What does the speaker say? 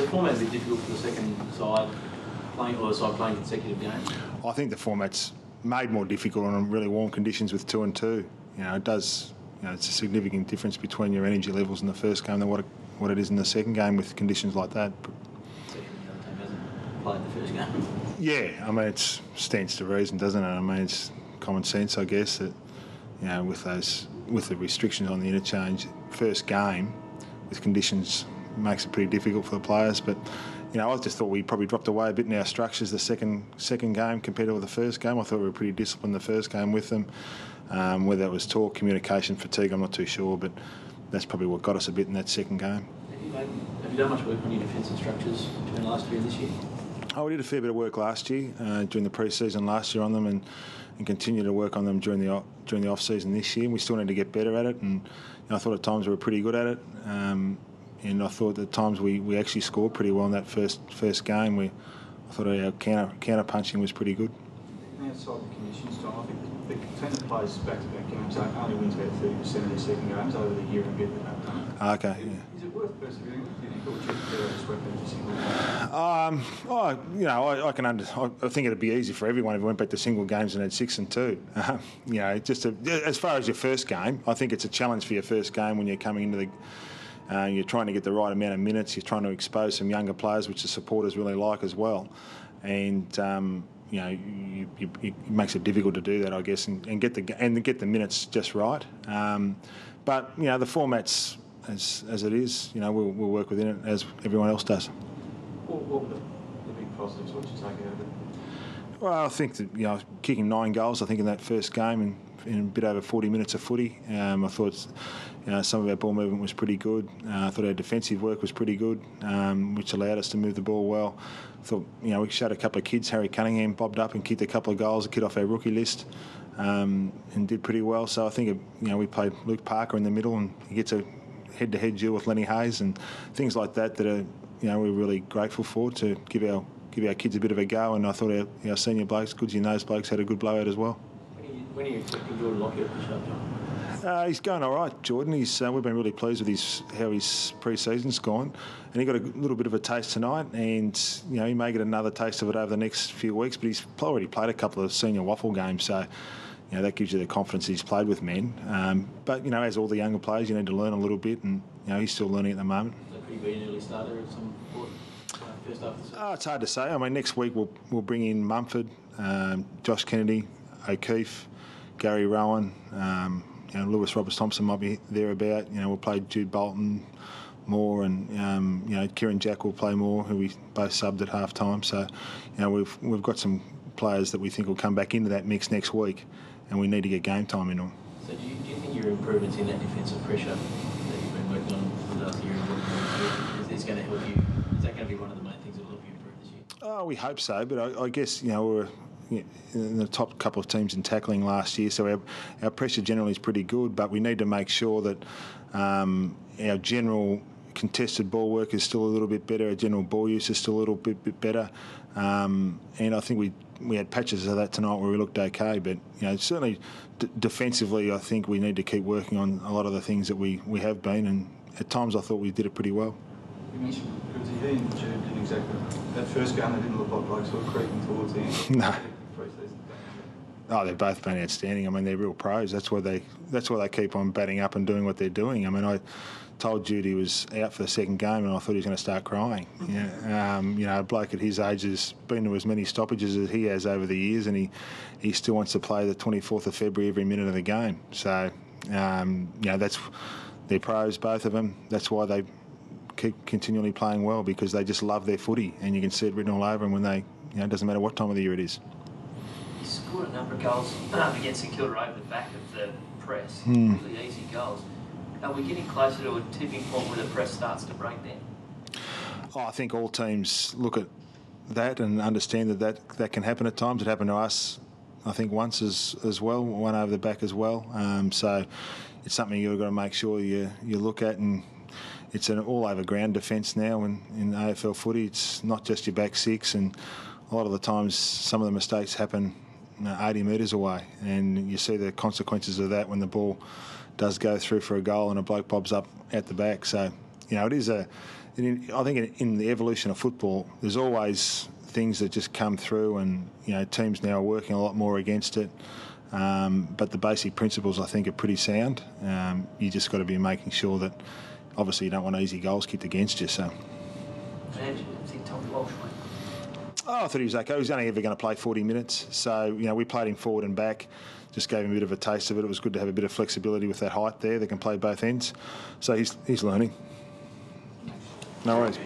the format a bit difficult for the second side playing consecutive games? I think the format's made more difficult on really warm conditions with 2 and 2. It does. It's a significant difference between your energy levels in the first game than what it is in the second game with conditions like that. Especially when the other team hasn't played the first game. Yeah, it stands to reason, doesn't it? It's common sense, I guess, that with the restrictions on the interchange, first game with conditions makes it pretty difficult for the players. But I just thought we probably dropped away a bit in our structures the second game compared to the first game. I thought we were pretty disciplined the first game with them. Whether it was talk, communication, fatigue, I'm not too sure, but that's probably what got us a bit in that second game. Have you done much work on your defensive structures between last year and this year? We did a fair bit of work last year, during the pre-season last year on them, and continue to work on them during the off-season this year. We still need to get better at it, and I thought at times we were pretty good at it. And I thought at times we actually scored pretty well in that first game. I thought our counter punching was pretty good. Outside the conditions, John, I think the team that plays back-to-back games only wins about 30% of their second games over the year and a bit that they've done. Okay, yeah. Is it worth persevering with? Do you think, or would you just work every single game? I think it'd be easy for everyone if we went back to single games and had 6 and 2. As far as your first game, I think it's a challenge for your first game when you're coming into you're trying to get the right amount of minutes. You're trying to expose some younger players, which the supporters really like as well. And it makes it difficult to do that, I guess, and get the minutes just right. But the format's as it is. We'll work within it as everyone else does. What were the big positives? What did you take out of it? Well, I think that kicking 9 goals. I think in that first game in a bit over 40 minutes of footy. I thought some of our ball movement was pretty good. I thought our defensive work was pretty good, which allowed us to move the ball well. I thought we showed a couple of kids. Harry Cunningham bobbed up and kicked a couple of goals, a kid off our rookie list, and did pretty well. So I think we played Luke Parker in the middle, and he gets a head-to-head duel with Lenny Hayes and things like that are we're really grateful for, to give our kids a bit of a go. And I thought our senior blokes, goods in those blokes, had a good blowout as well. When are you expecting Jordan Lockyer to show up, John? He's going all right, Jordan. We've been really pleased with how his pre-season's gone, and he got a little bit of a taste tonight, and he may get another taste of it over the next few weeks. But he's already played a couple of senior waffle games, so that gives you the confidence he's played with men. But as all the younger players, you need to learn a little bit, and he's still learning at the moment. So could he be an early starter at some point? First after the season? It's hard to say. Next week we'll bring in Mumford, Josh Kennedy, O'Keefe, Gary Rowan. Lewis Roberts-Thompson might be thereabout. We'll play Jude Bolton more, and Kieran Jack will play more, who we both subbed at half time. So we've got some players that we think will come back into that mix next week, and we need to get game time in them. So do you think your improvements in that defensive pressure that you've been working on for the last year is this going to help you? Is that going to be one of the main things that will help you improve this year? We hope so, but I guess we're in the top couple of teams in tackling last year, so our pressure generally is pretty good, but we need to make sure that our general contested ball work is still a little bit better, our general ball use is still a little bit better, and I think we had patches of that tonight where we looked okay, but certainly defensively I think we need to keep working on a lot of the things that we have been, and at times I thought we did it pretty well. You mentioned he and Jude didn't exactly, that first game they didn't look like blokes sort of creeping towards the end. No. They've both been outstanding. They're real pros. That's why they keep on batting up and doing what they're doing. I told Jude he was out for the second game, and I thought he was going to start crying. A bloke at his age has been to as many stoppages as he has over the years, and he still wants to play the 24th of February every minute of the game. So, they're pros, both of them. That's why they keep continually playing well, because they just love their footy, and you can see it written all over them when they. It doesn't matter what time of the year it is. He scored a number of goals against St Kilda over the back of the press. Really easy goals. Are we getting closer to a tipping point where the press starts to break down? I think all teams look at that and understand that can happen at times. It happened to us, I think, once as well, one over the back as well. So it's something you've got to make sure you look at, and it's an all-over ground defence now in AFL footy. It's not just your back six, and a lot of the times some of the mistakes happen 80 metres away, and you see the consequences of that when the ball does go through for a goal and a bloke bobs up at the back. So, it is I think in the evolution of football, there's always things that just come through, and teams now are working a lot more against it. But the basic principles, I think, are pretty sound. You just got to be making sure that, obviously, you don't want easy goals kicked against you. So. How did you think Tommy Walsh went? Oh, I thought he was okay. He was only ever going to play 40 minutes. So, we played him forward and back, just gave him a bit of a taste of it. It was good to have a bit of flexibility with that height there. They can play both ends. So he's learning. No worries.